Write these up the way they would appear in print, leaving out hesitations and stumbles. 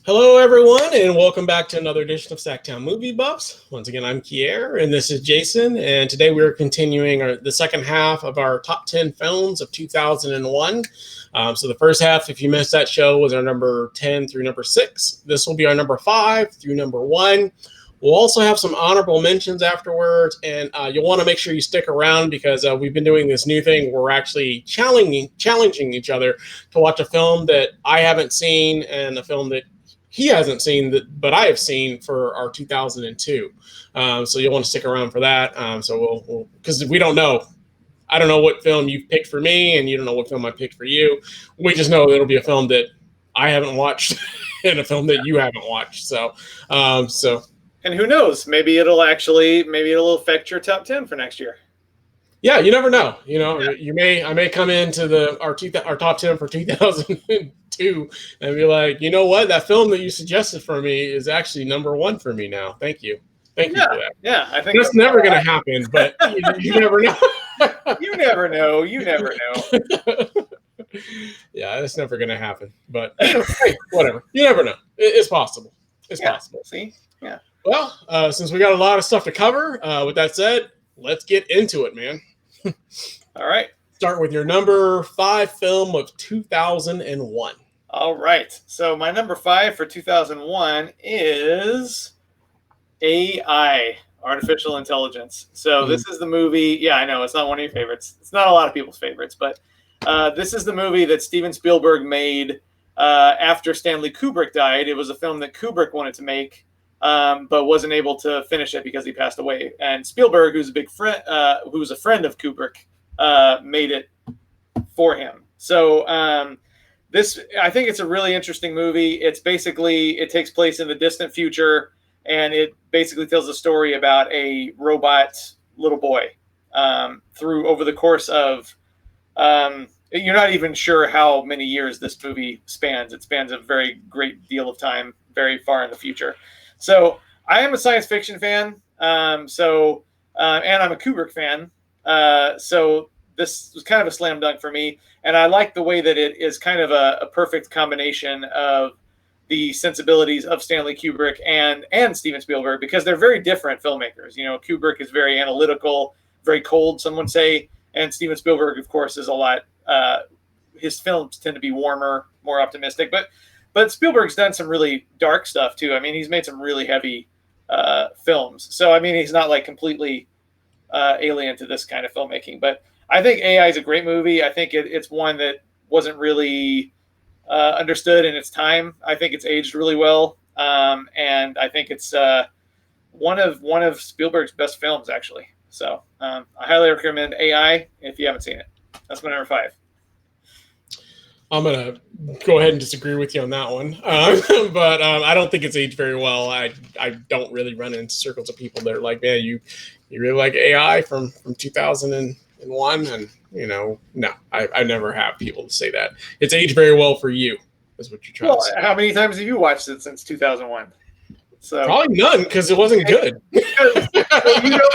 Hello, everyone, and welcome back to another edition of SacTown Movie Buffs. Once again, I'm Kier, and this is Jason, and today we're continuing the second half of our top 10 films of 2001. So the first half, if you missed that show, was our number 10 through number 6. This will be our number 5 through number 1. We'll also have some honorable mentions afterwards, and you'll want to make sure you stick around because we've been doing this new thing where we're actually challenging each other to watch a film that I haven't seen and a film that he hasn't seen but I have seen for our 2002. So you'll want to stick around for that. So we'll because we don't know. I don't know what film you picked for me, and you don't know what film I picked for you. We just know it'll be a film that I haven't watched and a film that you haven't watched. So. And who knows? Maybe it'll affect your top 10 for next year. Yeah, you never know. I may come into our top 10 for 2002 and be like, you know what? That film that you suggested for me is actually number 1 for me now. Thank you for that. Yeah, I think that's never going to happen, but you never know. You never know. You never know. Yeah, it's never going to happen. But hey, whatever. You never know. It's possible. It's possible. See? Yeah. Well, since we got a lot of stuff to cover, with that said, let's get into it, man. All right. Start with your number 5 film of 2001. All right. So my number 5 for 2001 is AI, Artificial Intelligence. So this is the movie. Yeah, I know it's not one of your favorites. It's not a lot of people's favorites, but this is the movie that Steven Spielberg made after Stanley Kubrick died. It was a film that Kubrick wanted to make, but wasn't able to finish it because he passed away. And Spielberg, who's a big friend, who was a friend of Kubrick, made it for him. So I think it's a really interesting movie. It takes place in the distant future, and it basically tells a story about a robot little boy over the course of. You're not even sure how many years this movie spans. It spans a very great deal of time, very far in the future. So I am a science fiction fan, and I'm a Kubrick fan. So this was kind of a slam dunk for me. And I like the way that it is kind of a perfect combination of the sensibilities of Stanley Kubrick and Steven Spielberg, because they're very different filmmakers. Kubrick is very analytical, very cold, some would say. And Steven Spielberg, of course, is a lot. His films tend to be warmer, more optimistic. But Spielberg's done some really dark stuff too. I mean, he's made some really heavy films. So I mean, he's not like completely alien to this kind of filmmaking. But I think AI is a great movie. I think it's one that wasn't really understood in its time. I think it's aged really well, and I think it's one of Spielberg's best films, actually. So I highly recommend AI if you haven't seen it. That's my number 5. I'm going to go ahead and disagree with you on that one. But I don't think it's aged very well. I don't really run into circles of people that are like, man, you really like AI from 2001? And, no, I never have people say that. It's aged very well for you, is what you're trying to say. How many times have you watched it since 2001? So probably none, because it wasn't good.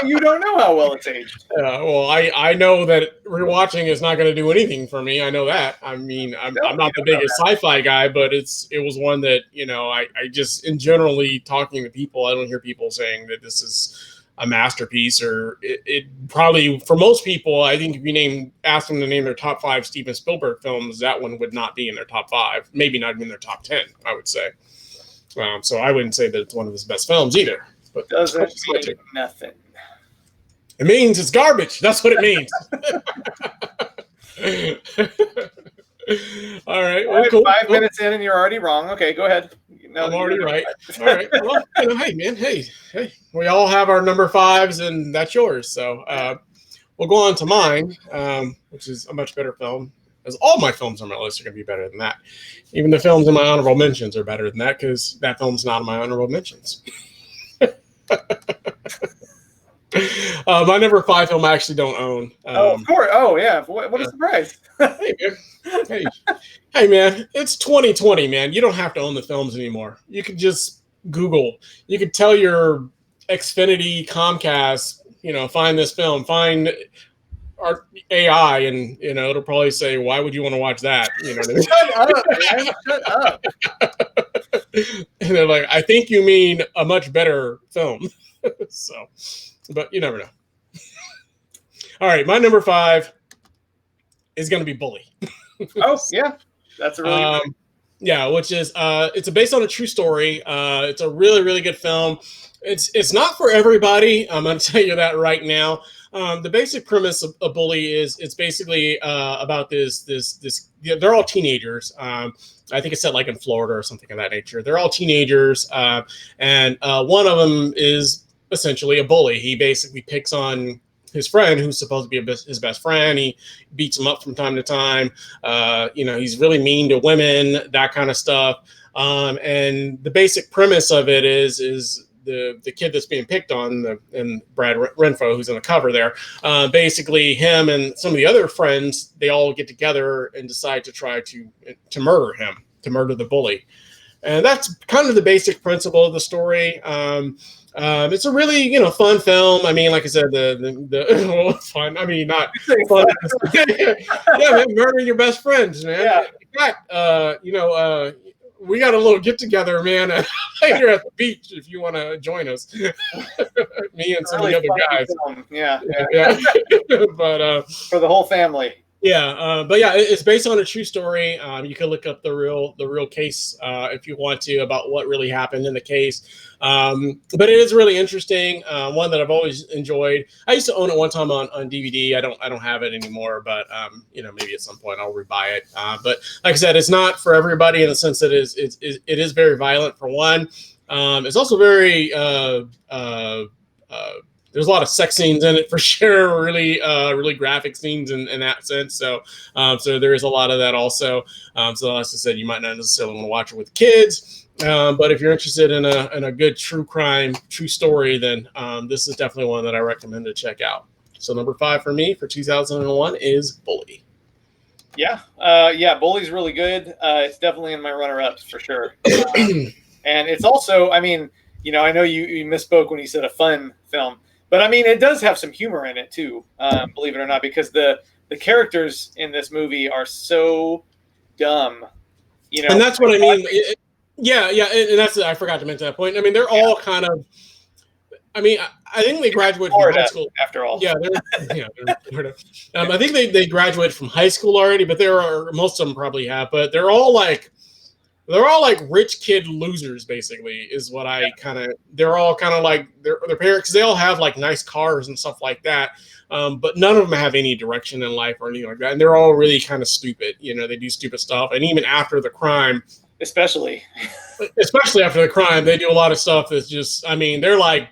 you don't know how well it's aged. Well, I know that rewatching is not going to do anything for me. I know that. I mean, I'm not the biggest sci-fi guy, but it was one that I just, in generally talking to people, I don't hear people saying that this is a masterpiece, or it probably, for most people, I think if you ask them to name their top 5 Steven Spielberg films, that one would not be in their top 5, maybe not even in their top 10, I would say. So I wouldn't say that it's one of his best films either. But doesn't mean nothing. It means it's garbage. That's what it means. All right. Well, cool. 5 minutes in and you're already wrong. Okay, go ahead. No, I'm already right. All right. Well, hey, man. Hey. We all have our number 5s, and that's yours. So we'll go on to mine, which is a much better film. As all my films on my list are going to be better than that. Even the films in my honorable mentions are better than that, because that film's not in my honorable mentions. My number 5 film I actually don't own. Of course. Oh, yeah. What a surprise. Hey, man. Hey, man. It's 2020, man. You don't have to own the films anymore. You could just Google. You could tell your Xfinity, Comcast, find this film, find our AI, and it'll probably say, why would you want to watch that? Shut up, man. Shut up. And they're like, I think you mean a much better film. So, but you never know. All right, my number 5 is going to be Bully. Oh yeah, that's a really good yeah, which is it's based on a true story. It's a really really good film. It's not for everybody. I'm going to tell you that right now. The basic premise of Bully is it's basically about this. They're all teenagers. I think it's set like in Florida or something of that nature. They're all teenagers, and one of them is essentially a bully. He basically picks on his friend, who's supposed to be his best friend. He beats him up from time to time. He's really mean to women, that kind of stuff. And the basic premise of it is the kid that's being picked on, and Brad Renfro, who's on the cover there, basically him and some of the other friends, they all get together and decide to try to murder him, to murder the bully. And that's kind of the basic principle of the story. It's a really, fun film. I mean, like I said, the fun. I mean, not fun. Yeah, man, murdering your best friends, man. Yeah. In fact, we got a little get together, man, later at the beach if you want to join us. Me and some really of the other guys. Film. Yeah. But for the whole family. Yeah, but yeah, it's based on a true story. You can look up the real case if you want to, about what really happened in the case. But it is really interesting. One that I've always enjoyed. I used to own it one time on DVD. I don't have it anymore, but maybe at some point I'll rebuy it. But like I said, it's not for everybody in the sense that it is very violent for one. It's also very there's a lot of sex scenes in it for sure, really graphic scenes in that sense. So there is a lot of that also. So as I said, you might not necessarily want to watch it with kids, but if you're interested in a good true crime, true story, then this is definitely one that I recommend to check out. So number 5 for me for 2001 is Bully. Yeah, Bully's really good. It's definitely in my runner-ups for sure. And it's also, I mean, I know you misspoke when you said a fun film. But I mean, it does have some humor in it too, believe it or not, because the characters in this movie are so dumb. And that's what I mean. Yeah, and that's, I forgot to mention that point. I mean, they're all kind of. I mean, I think they graduated from high school after all. Yeah, they're Florida. I think they graduated from high school already, but most of them probably have. But they're all like rich kid losers, basically, is what I kind of. They're all kind of like their parents, because they all have like nice cars and stuff like that. But none of them have any direction in life or anything like that, and they're all really kind of stupid. They do stupid stuff, and even after the crime, especially after the crime, they do a lot of stuff that's just. I mean, they're like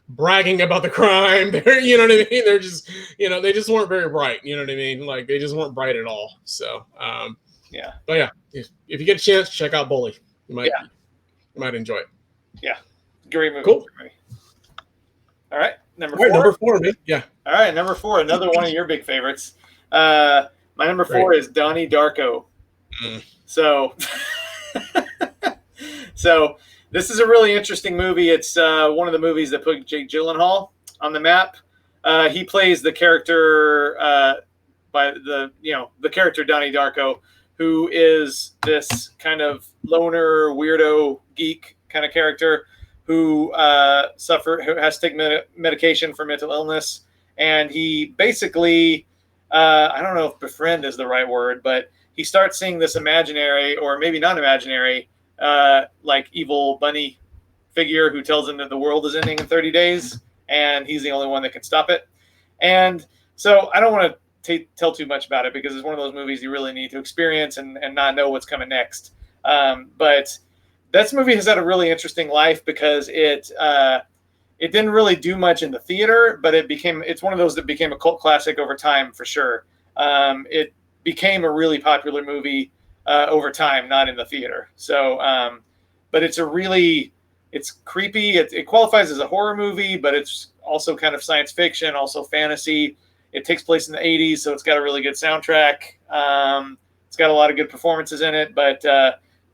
bragging about the crime. They're, you know what I mean? They're just, they just weren't very bright. You know what I mean? Like they just weren't bright at all. So. Yeah. But yeah, if you get a chance, check out Bully. You might enjoy it. Yeah. Great movie. Cool. All right. Number 4. Number 4, man. Yeah. All right. Number 4. Another one of your big favorites. My number 4 is Donnie Darko. So this is a really interesting movie. It's one of the movies that put Jake Gyllenhaal on the map. He plays the character by the character Donnie Darko, who is this kind of loner, weirdo, geek kind of character who has to take medication for mental illness. And he basically, I don't know if befriend is the right word, but he starts seeing this imaginary, or maybe not imaginary, like evil bunny figure who tells him that the world is ending in 30 days, and he's the only one that can stop it. And so I don't want to tell too much about it, because it's one of those movies you really need to experience and not know what's coming next. But this movie has had a really interesting life, because it didn't really do much in the theater, but it's one of those that became a cult classic over time for sure. It became a really popular movie over time, not in the theater. So, but it's creepy. It qualifies as a horror movie, but it's also kind of science fiction, also fantasy. It takes place in the 80s, so it's got a really good soundtrack. It's got a lot of good performances in it, but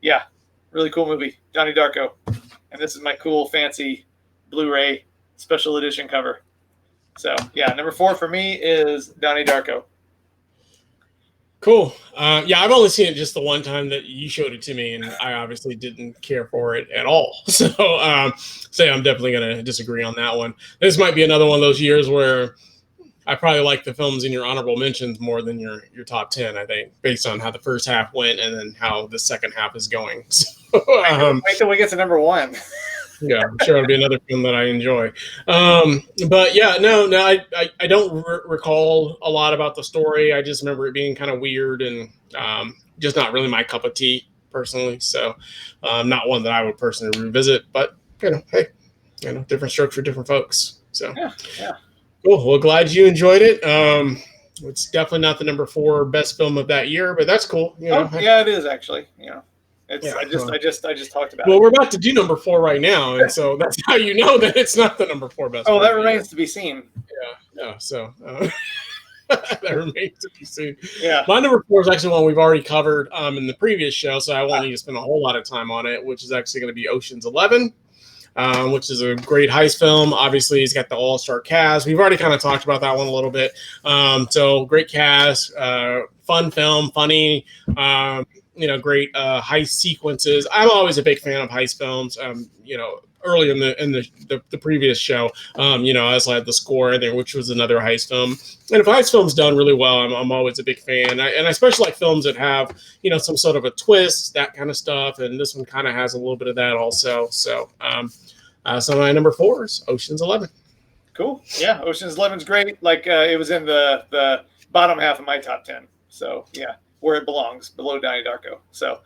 yeah, really cool movie, Donnie Darko. And this is my cool, fancy Blu-ray special edition cover. So yeah, number 4 for me is Donnie Darko. Cool. Yeah, I've only seen it just the one time that you showed it to me, and I obviously didn't care for it at all. So I'm definitely going to disagree on that one. This might be another one of those years where I probably like the films in your honorable mentions more than your top 10, I think, based on how the first half went and then how the second half is going. So, wait till we get to number one. yeah, I'm sure it'll be another film that I enjoy. But yeah, no, I don't recall a lot about the story. I just remember it being kind of weird and just not really my cup of tea personally. So not one that I would personally revisit, but hey, different strokes for different folks. So yeah. Cool. Well, glad you enjoyed it. It's definitely not the number 4 best film of that year, but that's cool. Yeah, it is actually. It's I just talked about. Well, we're about to do number 4 right now, and so that's how you know that it's not the number 4 best. Oh, that remains to be seen. Yeah. So that remains to be seen. Yeah. My number 4 is actually one we've already covered in the previous show, so I won't need to spend a whole lot of time on it, which is actually going to be Ocean's 11. Which is a great heist film. Obviously, he's got the all-star cast. We've already kind of talked about that one a little bit. So great cast, fun film, funny, great heist sequences. I'm always a big fan of heist films. Earlier in the previous show, I also had The Score there, which was another heist film. And if a heist film's done really well, I'm always a big fan. And I especially like films that have, some sort of a twist, that kind of stuff. And this one kind of has a little bit of that also. So my number 4 is Ocean's 11. Cool. Yeah, Ocean's 11's great. Like it was in the bottom half of my top 10. So yeah, where it belongs, below Donnie Darko. So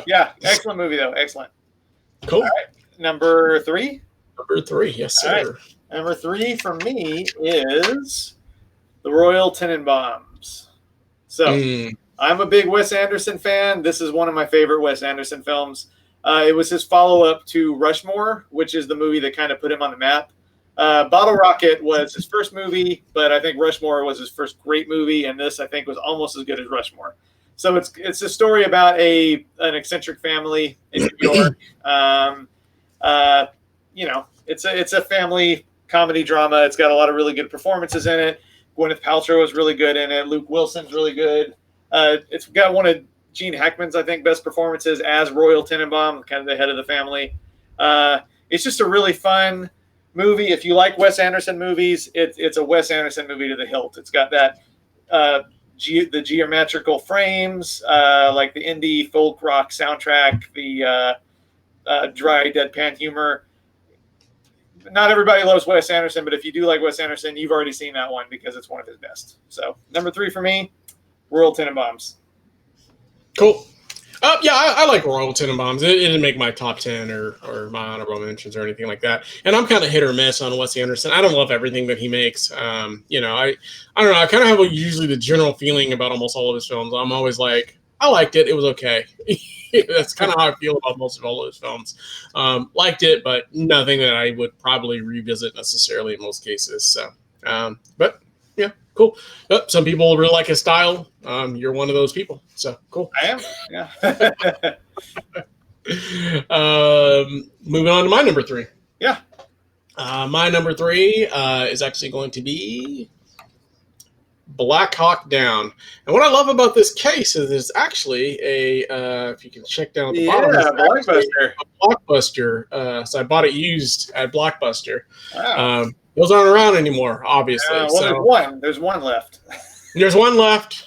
yeah, excellent movie though. Excellent. Cool. All right. Number 3. Number 3, yes sir. All right. Number 3 for me is The Royal Tenenbaums. So I'm a big Wes Anderson fan. This is one of my favorite Wes Anderson films. It was his follow-up to Rushmore, which is the movie that kind of put him on the map. Bottle Rocket was his first movie, but I think Rushmore was his first great movie, and this I think was almost as good as Rushmore. So it's a story about an eccentric family in New York. It's a family comedy drama. It's got a lot of really good performances in it. Gwyneth Paltrow is really good in it. Luke Wilson's really good. It's got one of Gene Hackman's, I think, best performances as Royal Tenenbaum, kind of the head of the family. It's just a really fun movie. If you like Wes Anderson movies, it's a Wes Anderson movie to the hilt. It's got that the geometrical frames, like the indie folk rock soundtrack, the dry deadpan humor. Not everybody loves Wes Anderson, but if you do like Wes Anderson, you've already seen that one because it's one of his best. So number 3 for me, Royal Tenenbaums. Cool. Yeah, I like Royal Tenenbaums. It didn't make my top 10 or my honorable mentions or anything like that. And I'm kind of hit or miss on Wes Anderson. I don't love everything that he makes. I don't know. I kind of have usually the general feeling about almost all of his films. I'm always like, I liked it. It was okay. That's kind of how I feel about most of all of his films. Liked it, but nothing that I would probably revisit necessarily in most cases. So, but yeah, cool. Some people really like his style. You're one of those people. So cool. I am. Yeah. Moving on to my number 3. Yeah. My number 3 is actually going to be Black Hawk Down. And what I love about this case is it's actually if you can check down at the bottom, Blockbuster. A Blockbuster. So I bought it used at Blockbuster. Wow. Those aren't around anymore, obviously. There's one left. There's one left.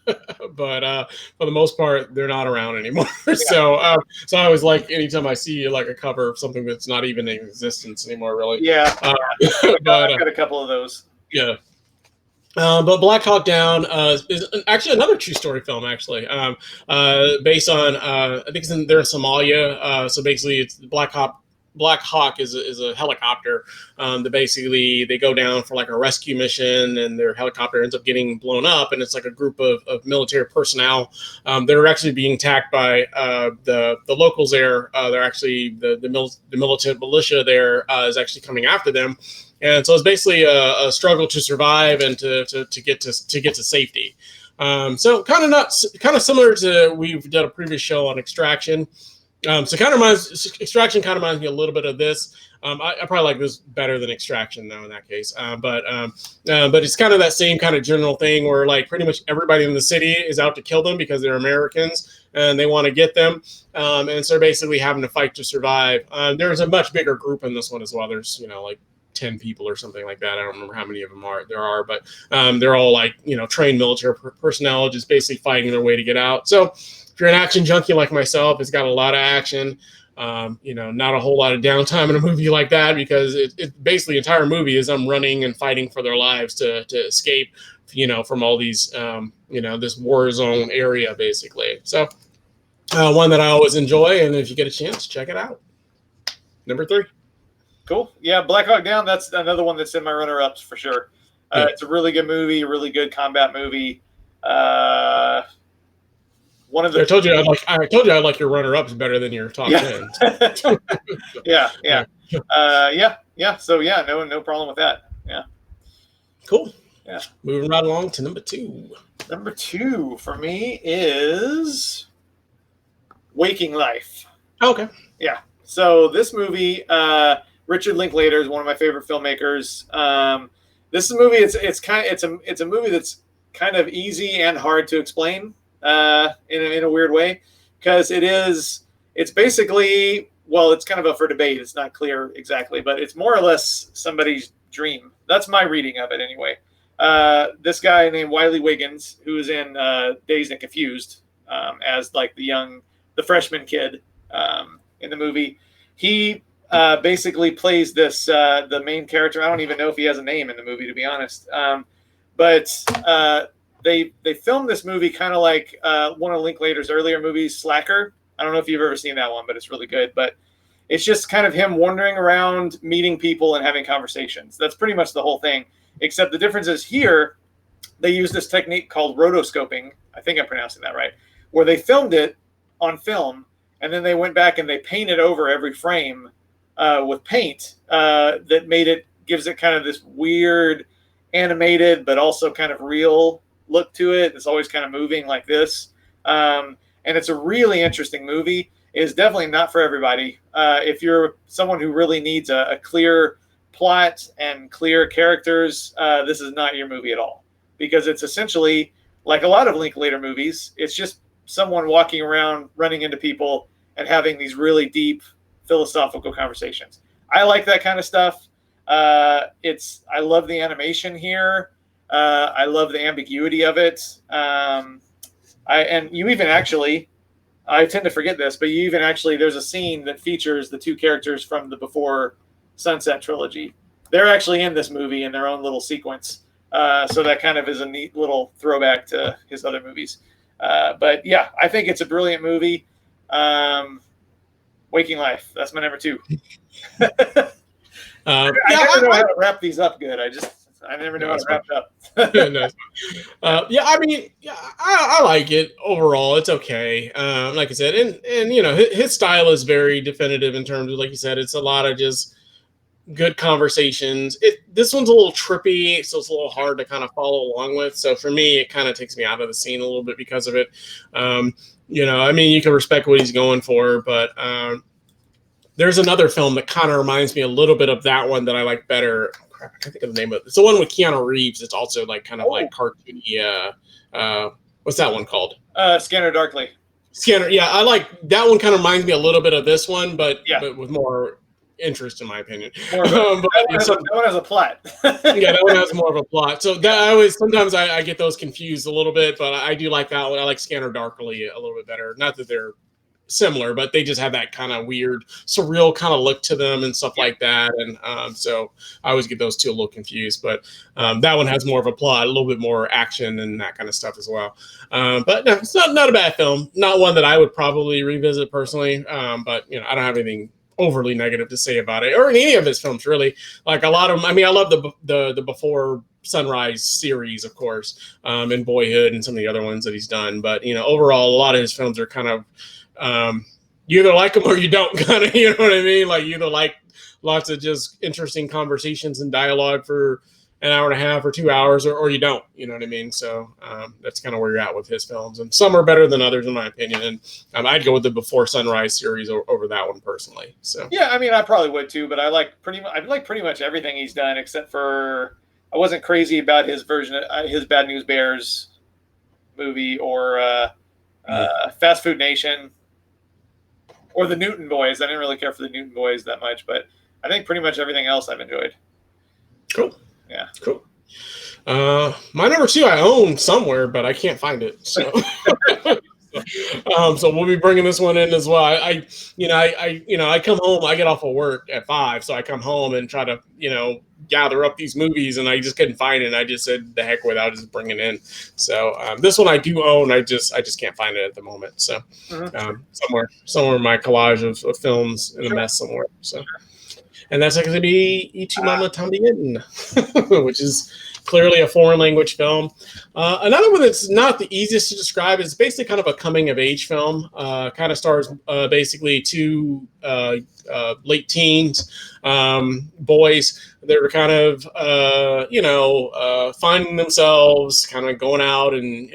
But for the most part, they're not around anymore. Yeah. So I always like anytime I see like a cover of something that's not even in existence anymore, really. Yeah. I've got a couple of those. Yeah. But Black Hawk Down is actually another true story film, actually, based on I think they're in Somalia. So basically, it's Black Hawk is a helicopter that basically they go down for like a rescue mission, and their helicopter ends up getting blown up, and it's like a group of military personnel that are actually being attacked by the locals there. They're actually the militant militia there is actually coming after them. And so it's basically a struggle to survive and to get to safety. So kind of similar to we've done a previous show on Extraction. So Extraction kind of reminds me a little bit of this. I probably like this better than Extraction though in that case. But it's kind of that same kind of general thing where like pretty much everybody in the city is out to kill them because they're Americans and they want to get them. And so they're basically having to fight to survive. There's a much bigger group in this one as well. There's, like 10 people or something like that. I don't remember how many of them there are, but they're all like, trained military personnel just basically fighting their way to get out. So if you're an action junkie like myself, it's got a lot of action. Not a whole lot of downtime in a movie like that because it basically the entire movie is them running and fighting for their lives to escape, from all these, this war zone area basically. So one that I always enjoy, and if you get a chance, check it out. Number 3. Cool. Yeah, Black Hawk Down. That's another one that's in my runner-ups for sure. Yeah. It's a really good movie, a really good combat movie. One of the I told you I like your runner-ups better than your top 10. Yeah. So yeah, no problem with that. Yeah. Cool. Yeah. Moving right along to number 2. Number 2 for me is Waking Life. Okay. Yeah. So this movie, Richard Linklater is one of my favorite filmmakers. This movie, it's a movie that's kind of easy and hard to explain in a weird way because it's basically, well, it's kind of up for debate. It's not clear exactly, but it's more or less somebody's dream. That's my reading of it anyway. This guy named Wiley Wiggins, who is in Dazed and Confused as like the freshman kid in the movie, he basically plays the main character. I don't even know if he has a name in the movie, to be honest. But they filmed this movie kind of like one of Linklater's earlier movies, Slacker. I don't know if you've ever seen that one, but it's really good. But it's just kind of him wandering around, meeting people, and having conversations. That's pretty much the whole thing. Except the difference is here, they use this technique called rotoscoping. I think I'm pronouncing that right. Where they filmed it on film, and then they went back and they painted over every frame with paint that gives it kind of this weird animated, but also kind of real look to it. It's always kind of moving like this. And it's a really interesting movie. It is definitely not for everybody. If you're someone who really needs a clear plot and clear characters, this is not your movie at all. Because it's essentially, like a lot of Linklater movies, it's just someone walking around, running into people, and having these really deep philosophical conversations. I like that kind of stuff. I love the animation here. I love the ambiguity of it. I tend to forget this, but there's a scene that features the 2 characters from the Before Sunset trilogy. They're actually in this movie in their own little sequence. So that kind of is a neat little throwback to his other movies. But yeah, I think it's a brilliant movie. Waking Life. That's my number 2. I never know how to wrap these up good. I never know how to wrap it up. I like it overall. It's okay. Like I said, and his style is very definitive in terms of, like you said, it's a lot of just good conversations. This one's a little trippy, so it's a little hard to kind of follow along with. So for me, it kind of takes me out of the scene a little bit because of it. You can respect what he's going for, but there's another film that kind of reminds me a little bit of that one that I like better. I can't think of the name of it. It's the one with Keanu Reeves. It's also like kind of like cartoony. What's that one called? Scanner Darkly. Scanner. Yeah, I like that one. Kind of reminds me a little bit of this one, but with more interest, in my opinion. That one has a plot. Yeah, that one has more of a plot. So sometimes I get those confused a little bit, but I do like that one. I like Scanner Darkly a little bit better. Not that they're similar, but they just have that kind of weird, surreal kind of look to them and stuff like that. And so I always get those two a little confused. But that one has more of a plot, a little bit more action and that kind of stuff as well. But no, it's not a bad film. Not one that I would probably revisit personally. But I don't have anything overly negative to say about it or in any of his films really. Like a lot of them, I love the Before Sunrise series, of course, and Boyhood and some of the other ones that he's done. But overall, a lot of his films are kind of you either like them or you don't, kind of, you know what I mean? Like you either like lots of just interesting conversations and dialogue for an hour and a half or 2 hours, or you don't. You know what I mean? So that's kind of where you're at with his films, and some are better than others in my opinion. And I'd go with the Before Sunrise series over that one personally. So yeah, I mean, I probably would too, but I like pretty much everything he's done except for I wasn't crazy about his version of his Bad News Bears movie or Fast Food Nation or the Newton Boys. I didn't really care for the Newton Boys that much, but I think pretty much everything else I've enjoyed. Cool. Yeah. Cool. My number 2 I own somewhere, but I can't find it. So, so we'll be bringing this one in as well. I come home. I get off of work at 5, so I come home and try to gather up these movies, and I just couldn't find it. And I just said, the heck with it, I'll just bring it in. So this one I do own. I just can't find it at the moment. So somewhere in my collage of films in a mess somewhere. So. And that's going to be Ichamo Tambien, which is clearly a foreign language film. Another one that's not the easiest to describe is basically kind of a coming of age film. Kind of stars basically 2 late teens boys that are kind of finding themselves, kind of going out and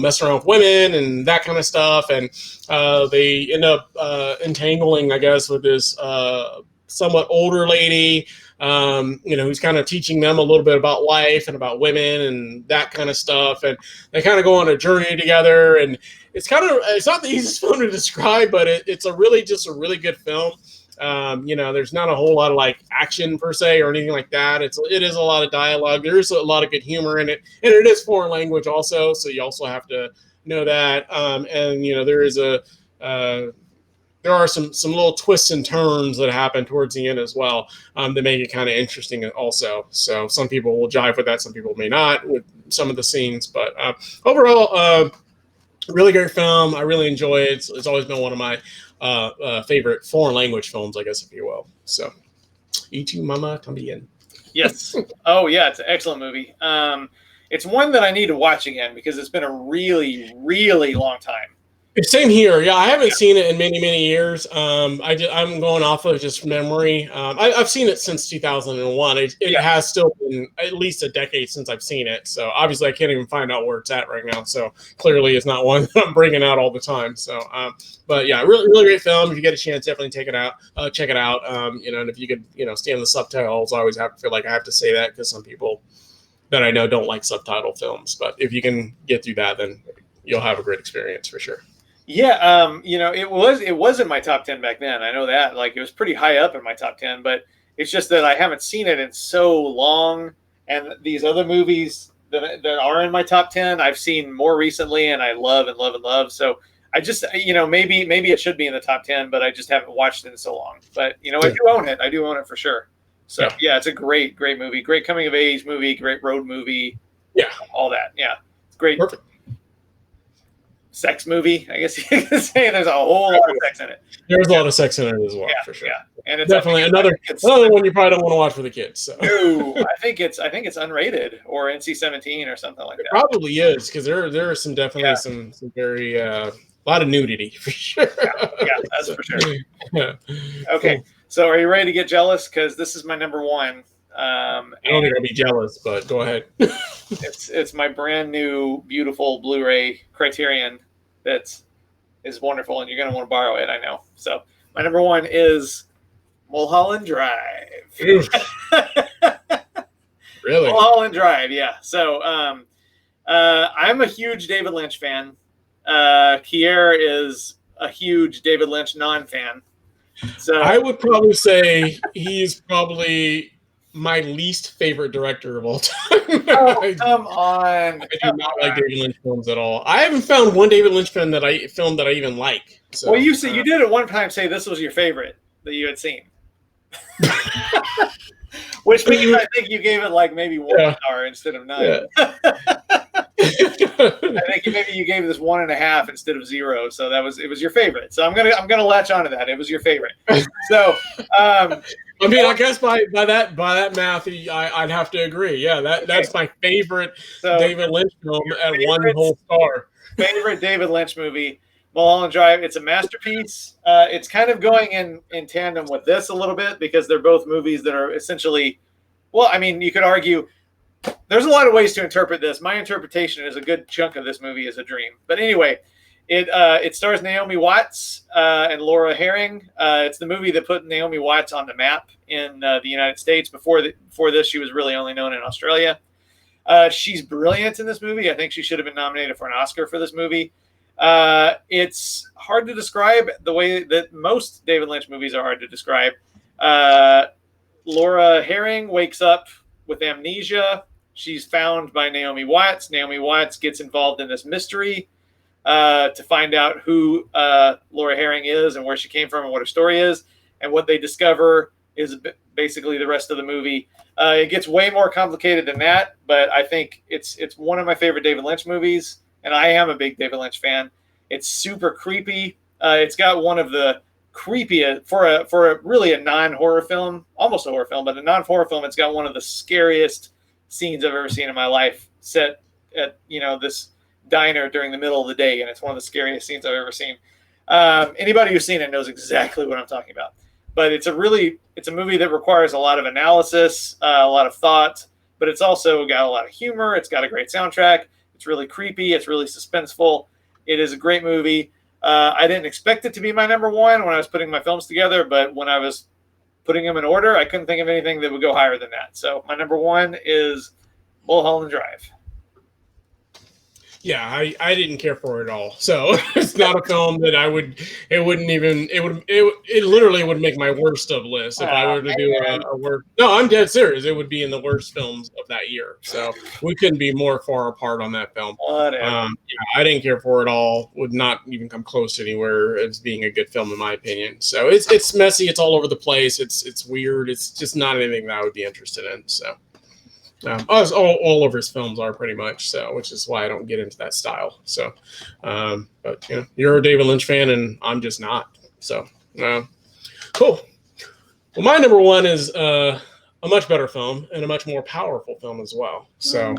messing around with women and that kind of stuff, and they end up entangling, I guess, with this somewhat older lady, who's kind of teaching them a little bit about life and about women and that kind of stuff, and they kind of go on a journey together. And it's not the easiest film to describe, but it's a really good film. There's not a whole lot of like action per se or anything like that. It is a lot of dialogue. There's a lot of good humor in it, and it is foreign language also, so you also have to know that. There are some little twists and turns that happen towards the end as well, that make it kind of interesting also. So some people will jive with that, some people may not with some of the scenes, but overall, really great film. I really enjoy it. It's always been one of my favorite foreign language films, I guess, if you will. So, Ichamo Tambien. Yes. Oh, yeah. It's an excellent movie. It's one that I need to watch again because it's been a really, really long time. Same here. Yeah, I haven't seen it in many, many years. I'm going off of just memory. I've seen it since 2001. It has still been at least a decade since I've seen it. So obviously I can't even find out where it's at right now. So clearly it's not one that I'm bringing out all the time. So, but yeah, really, really great film. If you get a chance, definitely check it out. And if you could, stand the subtitles, I always feel like I have to say that because some people that I know don't like subtitle films. But if you can get through that, then you'll have a great experience for sure. Yeah, it was in my top 10 back then. I know that. Like, it was pretty high up in my top 10, but it's just that I haven't seen it in so long. And these other movies that are in my top 10, I've seen more recently, and I love and love and love. So I just, maybe it should be in the top 10, but I just haven't watched it in so long. But I do own it. I do own it for sure. So yeah, it's a great, great movie. Great coming of age movie. Great road movie. Yeah, all that. Yeah, it's great. Perfect. Sex movie, I guess you could say. There's a whole lot of sex in it. There's a lot of sex in it as well, for sure. Yeah, and it's definitely another one you probably don't want to watch for the kids. So. No, I think it's unrated or NC-17 or something like that. It probably is, because there are some very lot of nudity for sure. Yeah, that's for sure. Yeah. Okay, cool. So are you ready to get jealous? Because this is my number 1. I don't think I'll be jealous, but go ahead. It's my brand new beautiful Blu-ray Criterion that is wonderful, and you're going to want to borrow it, I know. So my number 1 is Mulholland Drive. Really? Mulholland Drive, yeah. So I'm a huge David Lynch fan. Kier is a huge David Lynch non-fan. So I would probably say he's probably my least favorite director of all time. Oh, come on. I do not like David Lynch films at all. I haven't found one David Lynch film that I even like. So, well, you did at one time say this was your favorite that you had seen. Which means I think you gave it like maybe 1 star instead of 9. Yeah. I think maybe you gave this 1.5 instead of 0, so it was your favorite. So I'm gonna latch onto that. It was your favorite. So I mean, I guess by that math, I'd have to agree. Yeah, that's my favorite David Lynch film at 1 whole star. Favorite David Lynch movie, Mulholland Drive. It's a masterpiece. It's kind of going in tandem with this a little bit because they're both movies that are essentially Well, I mean, you could argue there's a lot of ways to interpret this. My interpretation is a good chunk of this movie is a dream. But anyway, it stars Naomi Watts and Laura Herring. It's the movie that put Naomi Watts on the map in the United States. Before this, she was really only known in Australia. She's brilliant in this movie. I think she should have been nominated for an Oscar for this movie. It's hard to describe the way that most David Lynch movies are hard to describe. Laura Herring wakes up with amnesia. She's found by Naomi Watts. Naomi Watts gets involved in this mystery to find out who Laura Herring is and where she came from and what her story is. And what they discover is basically the rest of the movie. It gets way more complicated than that, but I think it's one of my favorite David Lynch movies, and I am a big David Lynch fan. It's super creepy. It's got one of the creepiest for really a non-horror film, almost a horror film, but a non-horror film. It's got one of the scariest scenes I've ever seen in my life, set at this diner during the middle of the day, and it's one of the scariest scenes I've ever seen. Anybody who's seen it knows exactly what I'm talking about. But it's a movie that requires a lot of analysis, a lot of thought, but it's also got a lot of humor. It's got a great soundtrack. It's really creepy. It's really suspenseful. It is a great movie. I didn't expect it to be my number one when I was putting my films together, but when I was putting them in order, I couldn't think of anything that would go higher than that. So my number one is Mulholland Drive. Yeah, I didn't care for it at all. So it's not a film that it literally would make my worst of list if I were to do a worst. No, I'm dead serious. It would be in the worst films of that year. So we couldn't be more far apart on that film. Yeah, I didn't care for it at all. Would not even come close to anywhere as being a good film in my opinion. So it's messy. It's all over the place. It's weird. It's just not anything that I would be interested in. So. All of his films are pretty much so, which is why I don't get into that style. So, but you're a David Lynch fan, and I'm just not. So, cool. Well, my number one is a much better film and a much more powerful film as well. So,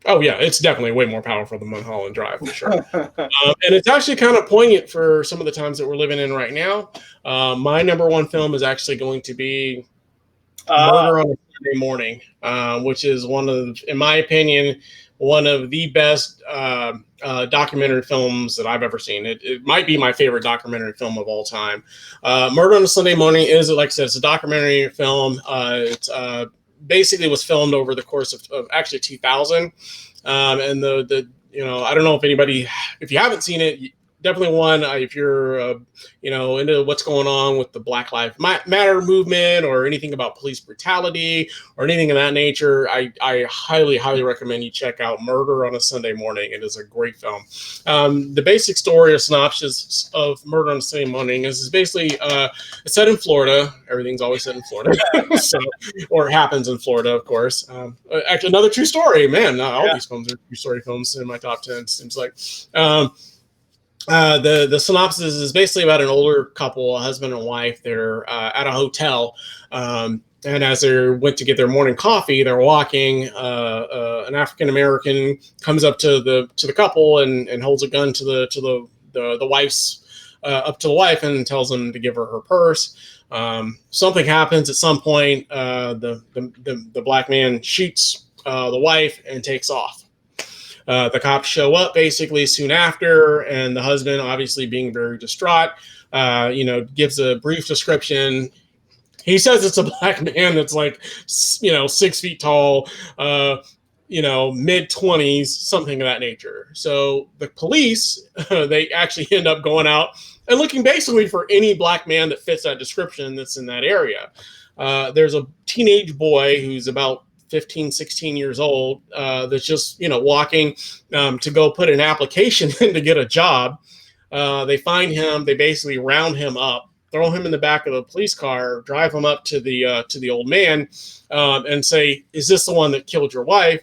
oh yeah, it's definitely way more powerful than Mulholland Drive for sure. And it's actually kind of poignant for some of the times that we're living in right now. My number one film is actually going to be Murder on a Sunday Morning, which is in my opinion, one of the best documentary films that I've ever seen. It might be my favorite documentary film of all time. Murder on a Sunday Morning is, like I said, it's a documentary film. It basically was filmed over the course of actually 2000. And the I don't know if you haven't seen it, definitely one if you're into what's going on with the Black Lives Matter movement or anything about police brutality or anything of that nature. I highly recommend you check out Murder on a Sunday Morning. It is a great film. The basic story or synopsis of Murder on a Sunday Morning is basically it's set in Florida. Everything's always set in Florida, or happens in Florida, of course. Actually, another true story. Man, all these films are true story films in my top 10. Seems like. The synopsis is basically about an older couple, a husband and wife. They're at a hotel, and as they went to get their morning coffee, they're walking. An African American comes up to the couple and holds a gun to the wife's up to the wife and tells them to give her her purse. Something happens at some point. The black man shoots the wife and takes off. The cops show up basically soon after, and the husband, obviously being very distraught, gives a brief description. He says it's a black man that's like, 6 feet tall, mid-20s, something of that nature. So the police, they actually end up going out and looking basically for any black man that fits that description that's in that area. There's a teenage boy who's about 15, 16 years old, that's just, walking to go put an application in to get a job. They find him, they basically round him up, throw him in the back of the police car, drive him up to the old man, and say, "Is this the one that killed your wife?"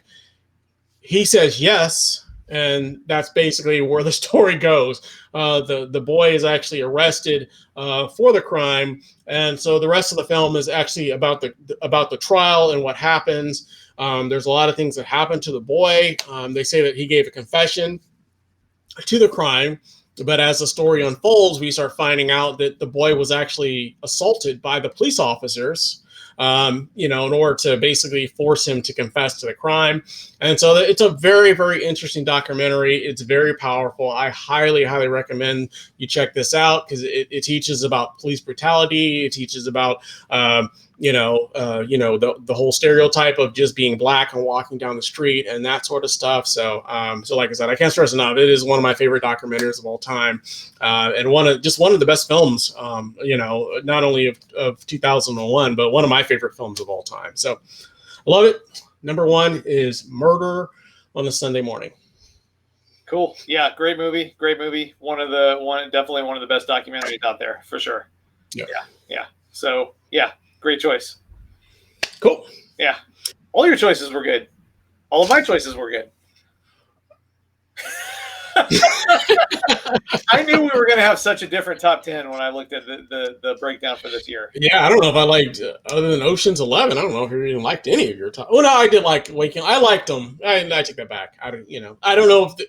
He says yes, and that's basically where the story goes. The boy is actually arrested for the crime, and so the rest of the film is actually about the trial and what happens. There's a lot of things that happen to the boy. They say that he gave a confession to the crime, but as the story unfolds, we start finding out that the boy was actually assaulted by the police officers. in order to basically force him to confess to the crime. And so it's a very, very interesting documentary. It's very powerful. I highly, highly recommend you check this out because it teaches about police brutality. It teaches about, the whole stereotype of just being black and walking down the street and that sort of stuff. So like I said, I can't stress enough. It is one of my favorite documentaries of all time, and one of the best films. Not only of 2001, but one of my favorite films of all time. So I love it. Number one is Murder on a Sunday Morning. Cool. Yeah, great movie. Definitely one of the best documentaries out there for sure. Yeah. So yeah, great choice. Cool. Yeah, all your choices were good. All of my choices were good. I knew we were going to have such a different top 10 when I looked at the breakdown for this year. Yeah, I don't know if I liked, other than Ocean's 11, I don't know if you even liked any of your top. Well, no, I did like Waking. I liked them. I take that back. I don't know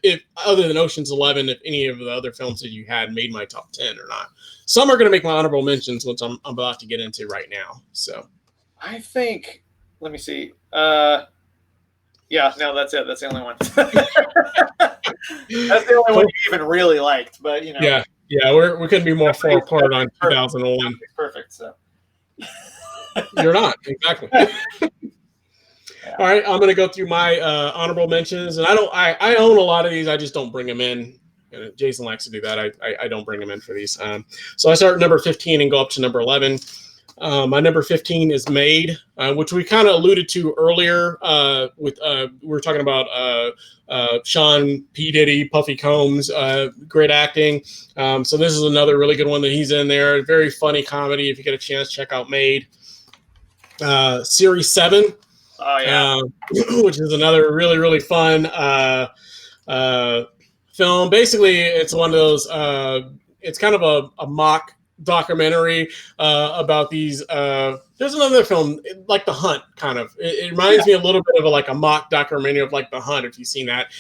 if other than Ocean's 11, if any of the other films that you had made my top 10 or not. Some are going to make my honorable mentions, which I'm about to get into right now. So I think, let me see. Yeah, no, that's it. That's the only one. That's the only one you even really liked, but Yeah, we couldn't be more far apart on 2001. Perfect. So you're not exactly. Yeah. All right, I'm gonna go through my honorable mentions, and I own a lot of these. I just don't bring them in. Jason likes to do that. I don't bring them in for these. So I start at number 15 and go up to number 11. My number 15 is Made, which we kind of alluded to earlier. We were talking about Sean P. Diddy, Puffy Combs, great acting. So this is another really good one that he's in there. Very funny comedy. If you get a chance, check out Made. Series 7, which is another really, really fun film. Basically, it's one of those. It's kind of a mock documentary about these. There's another film like The Hunt, kind of. It reminds me a little bit of a mock documentary of like The Hunt, if you've seen that.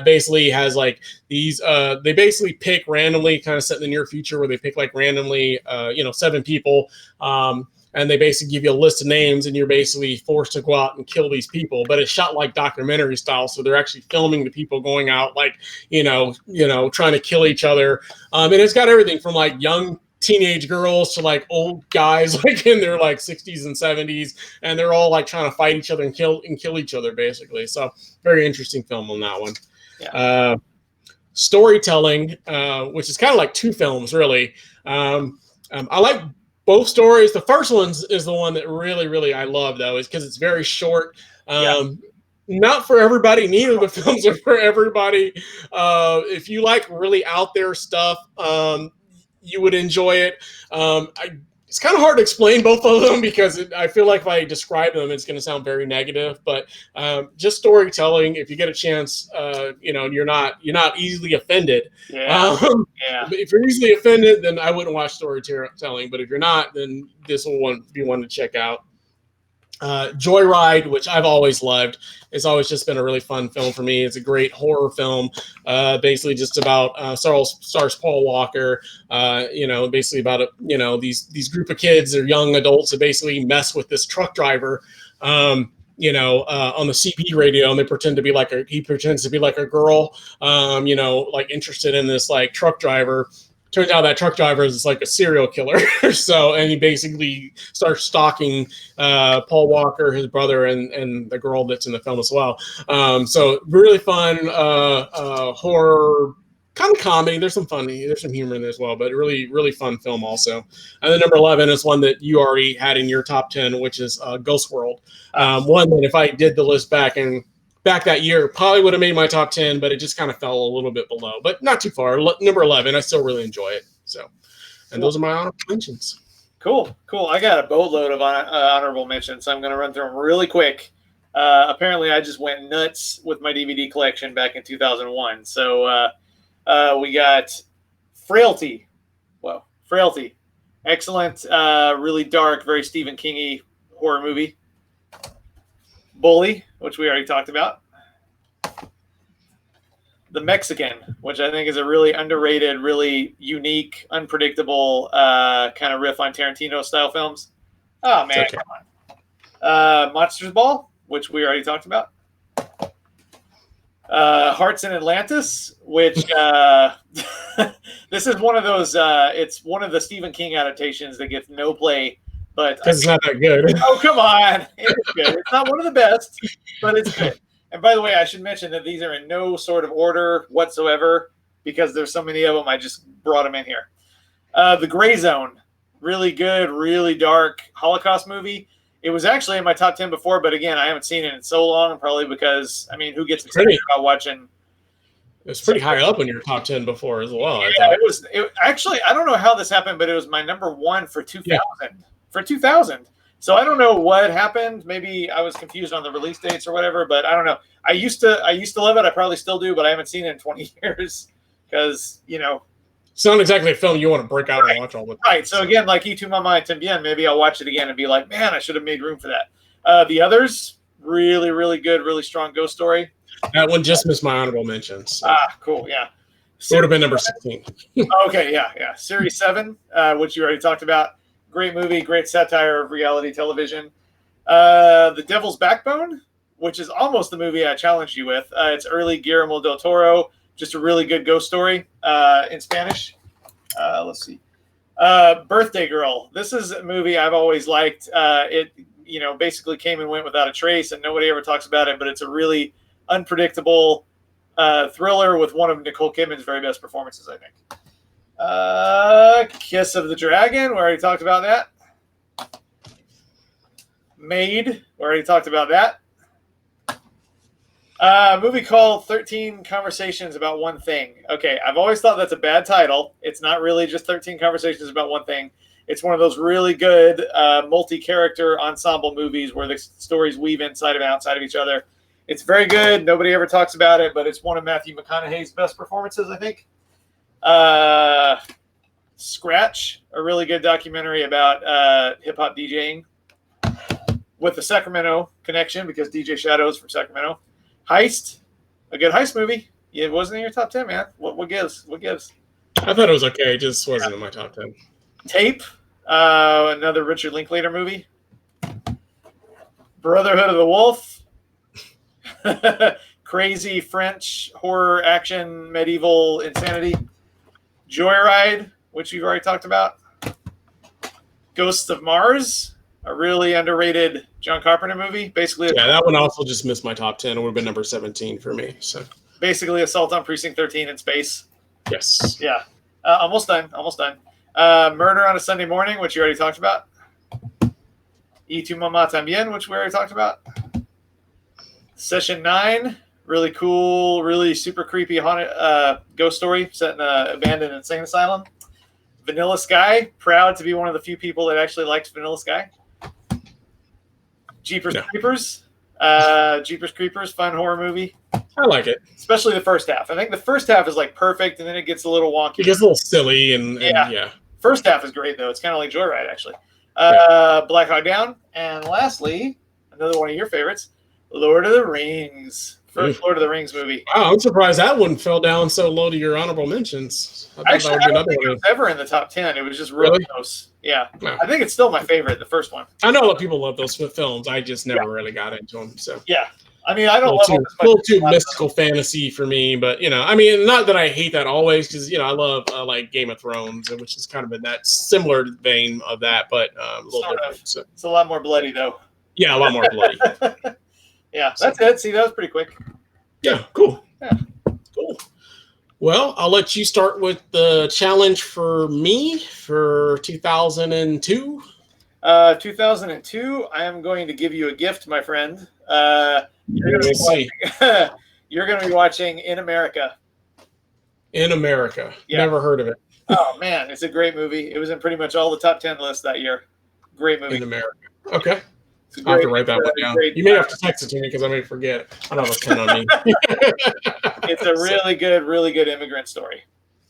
Basically has like these. They basically pick randomly, kind of set in the near future, where they pick like randomly, 7 people. And they basically give you a list of names, and you're basically forced to go out and kill these people. But it's shot like documentary style, so they're actually filming the people going out, like trying to kill each other. And it's got everything from like young teenage girls to like old guys, like in their like 60s and 70s, and they're all like trying to fight each other and kill each other, basically. So very interesting film on that one. Yeah. Storytelling, which is kind of like 2 films, really. I like both stories. The first one is the one that really, really I love, though, is because it's very short. Not for everybody. Neither of the films are for everybody. If you like really out there stuff, you would enjoy it. It's kind of hard to explain both of them because I feel like if I describe them, it's going to sound very negative. But just storytelling, if you get a chance, you're not easily offended. If you're easily offended, then I wouldn't watch storytelling. But if you're not, then this will be one to check out. Joyride, which I've always loved. It's always just been a really fun film for me. It's a great horror film, basically just about stars Paul Walker. Basically about these group of kids or young adults that basically mess with this truck driver. On the CB radio, and he pretends to be like a girl, like interested in this like truck driver. Turns out that truck driver is like a serial killer. And he basically starts stalking Paul Walker, his brother, and the girl that's in the film as well. So really fun horror, kind of comedy. There's some humor in there as well, but really, really fun film also. And then number 11 is one that you already had in your top 10, which is Ghost World. One that if I did the list back that year, probably would have made my top 10, but it just kind of fell a little bit below, but not too far. Number 11, I still really enjoy it. So, and those are my honorable mentions. Cool. I got a boatload of honorable mentions, so I'm going to run through them really quick. Apparently, I just went nuts with my DVD collection back in 2001. So, we got Frailty. Whoa, Frailty. Excellent, really dark, very Stephen King-y horror movie. Bully, which we already talked about. The Mexican, which I think is a really underrated, really unique, unpredictable kind of riff on Tarantino style films. Oh man, come on. Monsters Ball, which we already talked about. Hearts in Atlantis, which this is one of those. It's one of the Stephen King adaptations that gets no play, but because it's not that good. Oh, come on, it's good. It's not one of the best, but it's good. And by the way, I should mention that these are in no sort of order whatsoever because there's so many of them. I just brought them in here. The Gray Zone, really good, really dark Holocaust movie. It was actually in my top 10 before, but again, I haven't seen it in so long, probably because, I mean, who gets excited about watching? It was pretty high up in your top 10 before as well. Yeah, it was. Actually, I don't know how this happened, but it was my number one for 2000. Yeah. For 2000. So I don't know what happened. Maybe I was confused on the release dates or whatever, but I don't know. I used to love it. I probably still do, but I haven't seen it in 20 years because, you know. It's not exactly a film you want to break out and watch all the time. Right. So again, like Ichamo Tambien, maybe I'll watch it again and be like, man, I should have made room for that. The Others, really, really good, really strong ghost story. That one just missed my honorable mentions. Cool. Yeah. It would have been number 16. Okay. Yeah. Series 7, which you already talked about. Great movie, great satire of reality television. The Devil's Backbone, which is almost the movie I challenged you with. It's early Guillermo del Toro, just a really good ghost story in Spanish. Let's see. Birthday Girl. This is a movie I've always liked. It, basically came and went without a trace, and nobody ever talks about it, but it's a really unpredictable thriller with one of Nicole Kidman's very best performances, I think. Kiss of the Dragon. We already talked about that. Maid. We already talked about that. A movie called 13 Conversations About One Thing. Okay, I've always thought that's a bad title. It's not really just 13 Conversations About One Thing. It's one of those really good multi-character ensemble movies where the stories weave inside and outside of each other. It's very good. Nobody ever talks about it, but it's one of Matthew McConaughey's best performances, I think. Scratch, a really good documentary about hip-hop DJing with the Sacramento connection because DJ Shadow's from Sacramento. Heist, a good heist movie. It wasn't in your top 10, man. What gives? I thought it was okay. It just wasn't in my top 10. Tape, another Richard Linklater movie. Brotherhood of the Wolf. Crazy French horror action medieval insanity. Joyride, which we've already talked about. Ghosts of Mars, a really underrated John Carpenter movie. Basically, that one also just missed my top 10. It would have been number 17 for me. So basically, Assault on Precinct 13 in space. Yes. Yeah. Almost done. Murder on a Sunday Morning, which you already talked about. Y tu mamá también, which we already talked about. Session 9, really cool, really super creepy haunted ghost story set in an abandoned insane asylum. Vanilla Sky, proud to be one of the few people that actually likes Vanilla Sky. Jeepers Creepers. Jeepers Creepers, fun horror movie. I like it. Especially the first half. I think the first half is like perfect, and then it gets a little wonky. It gets a little silly, and yeah. First half is great, though. It's kind of like Joyride, actually. Black Hawk Down. And lastly, another one of your favorites, Lord of the Rings. First Lord of the Rings movie. Wow, I'm surprised that one fell down so low to your honorable mentions. Actually, I don't think it was ever in the top 10. It was just really close. Yeah. No. I think it's still my favorite, the first one. I know a lot of people love those films. I just never really got into them. So yeah. I mean, I don't love them. A little too mystical fantasy for me, but, I mean, not that I hate that always, because, I love, like, Game of Thrones, which is kind of in that similar vein of that, but a little different. So. It's a lot more bloody, though. Yeah, a lot more bloody. Yeah, that's it. See, that was pretty quick. Yeah, cool. Yeah. Cool. Well, I'll let you start with the challenge for me for 2002. 2002, I am going to give you a gift, my friend. You're going to be watching In America. In America. Yeah. Never heard of it. Oh, man. It's a great movie. It was in pretty much all the top 10 lists that year. Great movie. In America. Okay. I'll have to write that one down. You may have to text it to me because I may forget. I don't have a pen on me. It's a really good immigrant story.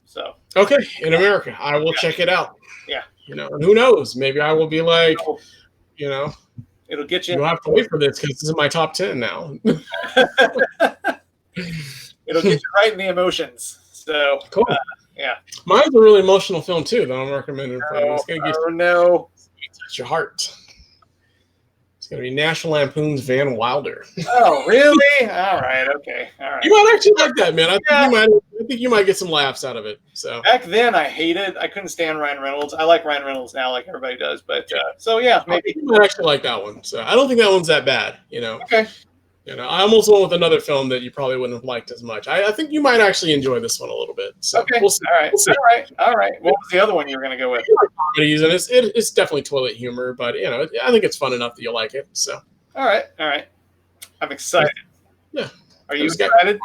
So okay, In America. I will check it out. Yeah. And who knows? Maybe I will be like, it'll get you. You'll have to wait for this because this is my top 10 now. It'll get you right in the emotions. So cool. Yeah. Mine's a really emotional film too that I'm recommending. It's gonna get no. Touch your heart. It's going to be National Lampoon's Van Wilder. Oh, really? All right. Okay. All right. You might actually like that, man. I think you might get some laughs out of it. So back then, I couldn't stand Ryan Reynolds. I like Ryan Reynolds now, like everybody does. But so yeah, maybe you might actually like that one. So I don't think that one's that bad. Okay. I almost went with another film that you probably wouldn't have liked as much. I think you might actually enjoy this one a little bit. So okay. We'll see. All right. We'll see. All right. What was the other one you were going to go with? Comedies, and it's definitely toilet humor, but I think it's fun enough that you'll like it. So. All right. I'm excited. Yeah. Are you excited?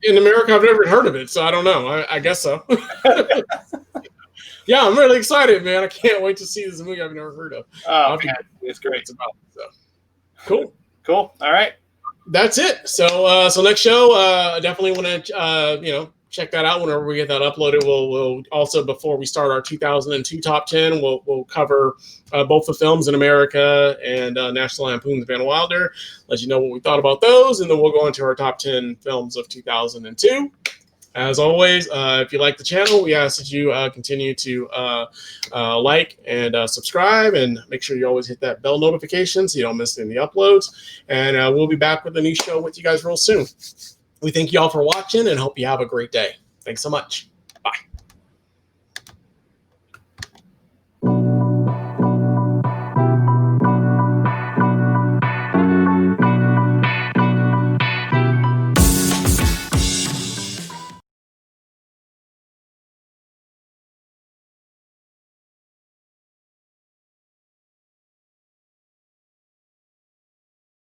In America, I've never heard of it, so I don't know. I guess so. Yeah, I'm really excited, man. I can't wait to see this movie I've never heard of. Oh, man. It's great. It's about, so. Cool. All right. That's it. So next show, definitely want to, check that out whenever we get that uploaded. We'll also, before we start our 2002 top 10, we'll cover both the films in America and National Lampoon's Van Wilder. Let you know what we thought about those, and then we'll go into our top 10 films of 2002. As always, if you like the channel, we ask that you continue to like and subscribe, and make sure you always hit that bell notification so you don't miss any uploads. And we'll be back with a new show with you guys real soon. We thank you all for watching and hope you have a great day. Thanks so much.